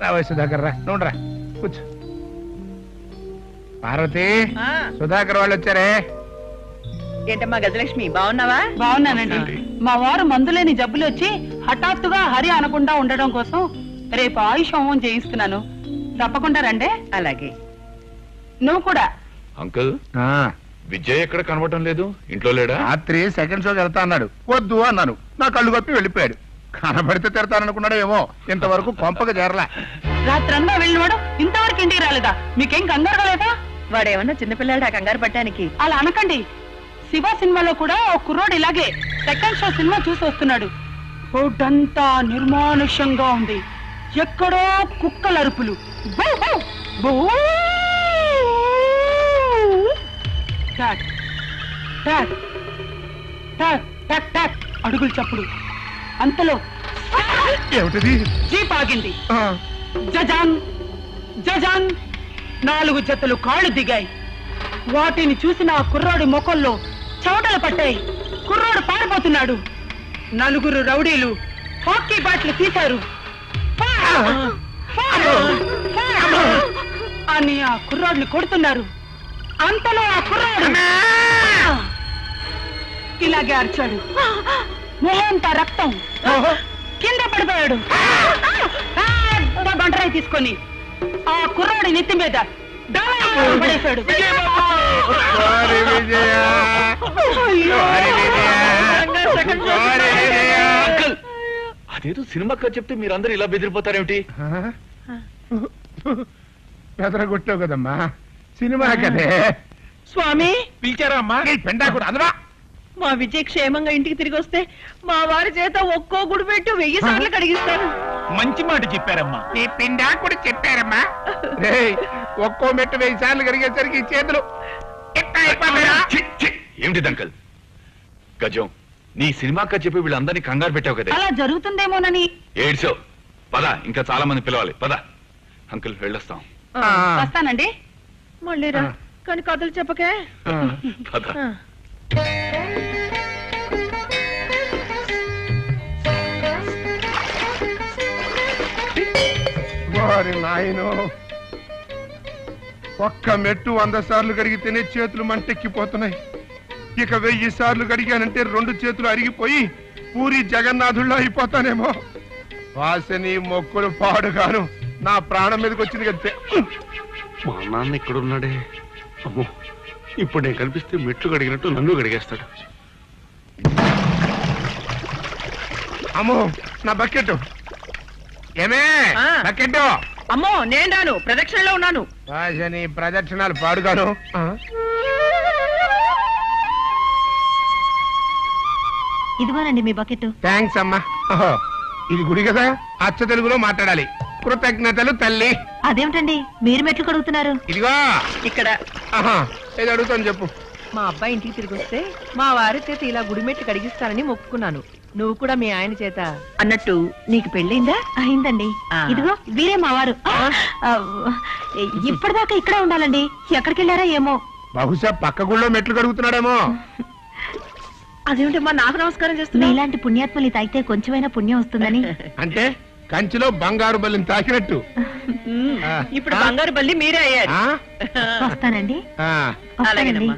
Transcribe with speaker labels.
Speaker 1: రావే సుధాకర్ రా నోడ్రా కూర్చో. పార్వతి సుధాకర్ వాళ్ళు వచ్చారే.
Speaker 2: ఏంటమ్మా గజలక్ష్మి బాగున్నావా?
Speaker 3: బాగున్నానండి. మా వారు మందులేని జబ్బులు వచ్చి హఠాత్తుగా హరి అనకుండా ఉండడం కోసం రేపు ఆయుష్ హోమం చేయిస్తున్నాను. తప్పకుండా రండే.
Speaker 2: అలాగే.
Speaker 3: నువ్వు కూడా.
Speaker 4: అంకుల్ విజయ్ ఎక్కడ కనబడటం లేదు, ఇంట్లో లేడా?
Speaker 1: రాత్రి సెకండ్ షోకి వెళ్తా అన్నాడు, వద్దు అన్నాను. నా కళ్ళు కప్పి వెళ్ళిపోయాడు. కనబడితే తిడతాననుకున్నాడు ఏమో, ఇంతవరకు కొంపగా చేరలా.
Speaker 3: రాత్రంతా వెళ్ళినవాడు ఇంతవరకు ఇంటికి రాలేదా? మీకేం కంగారు లేదా?
Speaker 2: వాడేమన్నా చిన్నపిల్లాడా కంగారు పట్టడానికి?
Speaker 3: అలా అనకండి. శివ సినిమాలో కూడా ఓ కుర్రోడు ఇలాగే సెకండ్ షో సినిమా చూసి వస్తున్నాడు. రోడ్డంతా నిర్మానుష్యంగా ఉంది. ఎక్కడో కుక్కల అరుపులు, అడుగులు చప్పుడు. అంతలో
Speaker 1: ఏమిటది?
Speaker 3: జీప్ ఆగింది. జజాన్ జజాన్ 4 జతలు కాళ్ళు దిగాయి. వాటిని చూసిన ఆ కుర్రాడి ముఖంలో చెమటలు పట్టాయి. కుర్రాడు పారిపోతున్నాడు. 4 రౌడీలు హాకీ బ్యాట్లు తీశారు. అని ఆ కుర్రాడిని కొడుతున్నారు. అంతలో ఆ కుర్రాడు ఇలాగే అరిచాడు. మొహంతా రక్తం. కింద పడిపోయాడు. బండరాయి తీసుకొని ఆ కుర్రాడి నెత్తి మీద పడేశాడు.
Speaker 4: అదేదో సినిమా కథ చెప్తే మీరందరూ ఇలా బెదిరిపోతారేమిటి?
Speaker 1: బెదరగొట్టావు కదమ్మా, సినిమా కదే.
Speaker 2: స్వామి
Speaker 1: పిలిచారా అమ్మా? పెండాకుడు అందరా.
Speaker 2: మా విజయ్ క్షేమంగా ఇంటికి తిరిగి వస్తే మా వారి చేత ఒక్కో గుడి పెట్టు 1000 సార్లు కడిగిస్తాను.
Speaker 5: మంచి మాట చెప్పారమ్మా.
Speaker 1: నీ పిండాకుడు చెప్పారమ్మా. ఒక్కో మెట్టు 1000 సార్లు కడిగేసరికి ఈ చేతులు
Speaker 4: ఏమిటి అంకల్? గజం, నీ సినిమా కథ చెప్పి వీళ్ళందరినీ కంగారు పెట్టావు కదా.
Speaker 3: అలా జరుగుతుందేమోనని.
Speaker 4: ఏడ్చో పద, ఇంకా చాలా మంది పిలవాలి. పద అంకుల్, వెళ్ళొస్తాం.
Speaker 3: వస్తానండి.
Speaker 2: మళ్ళీ రా, కానీ కథలు చెప్పకే.
Speaker 4: పద.
Speaker 1: వారి నాయనో, ఒక్క మెట్టు 100 సార్లు కడిగితేనే చేతులు మంటెక్కిపోతున్నాయి. ఇక 1000 సార్లు కడిగానంటే 2 చేతులు అరిగిపోయి పూరి జగన్నాథుల్లో అయిపోతానేమో. వాసని మొక్కులు పాడుగాను నా ప్రాణం మీదకి వచ్చింది కదే.
Speaker 5: మా నాన్న ఇక్కడున్నాడే. అమ్మో, ఇప్పుడు నేను కనిపిస్తే మెట్లు కడిగినట్టు నన్ను కడిగేస్తాడు.
Speaker 1: అమ్మో, నా బకెట్. ఏమే బకెట్?
Speaker 2: అమ్మో, నేను రాను, ప్రదక్షిణలో ఉన్నాను.
Speaker 1: వాసని ప్రదక్షిణాలు పాడుగాను.
Speaker 6: ఇదిగోనండి మీ బకెట్.
Speaker 1: థ్యాంక్స్ అమ్మా. ఇది గుడి కదా, అచ్చ తెలుగులో మాట్లాడాలి. కృతజ్ఞతలు తల్లి.
Speaker 6: అదేమిటండి మీరు మెట్లు కడుగుతున్నారు?
Speaker 1: ఇదిగో
Speaker 2: ఇక్కడ
Speaker 1: ఏదో అడుగుతాను చెప్పు.
Speaker 2: మా అబ్బాయి ఇంటికి తిరిగి వస్తే మా వారి చేత ఇలా గుడిమెట్లు కడిగిస్తానని మొక్కుకున్నాను. నువ్వు కూడా మీ ఆయన చేత. అన్నట్టు నీకు పెళ్ళైందా?
Speaker 6: అయిందండి. ఇదిగో వీరే మా వారు. ఇప్పటిదాకా ఇక్కడే ఉండాలండి, ఎక్కడికి వెళ్ళారా ఏమో.
Speaker 1: బహుశా పక్క గుళ్ళో మెట్లు కడుగుతున్నాడేమో.
Speaker 2: అదేమిటమ్మా నాకు నమస్కారం చేస్తున్నా?
Speaker 6: ఇలాంటి పుణ్యాత్మని తాగితే కొంచెమైనా పుణ్యం వస్తుందని. అంటే
Speaker 1: కంచిలో బంగారు బల్లిని తాకినట్టు.
Speaker 2: ఇప్పుడు బంగారు బల్లి మీరే అయ్యారు.
Speaker 6: వస్తానండి.
Speaker 2: అలాగేనమ్మా.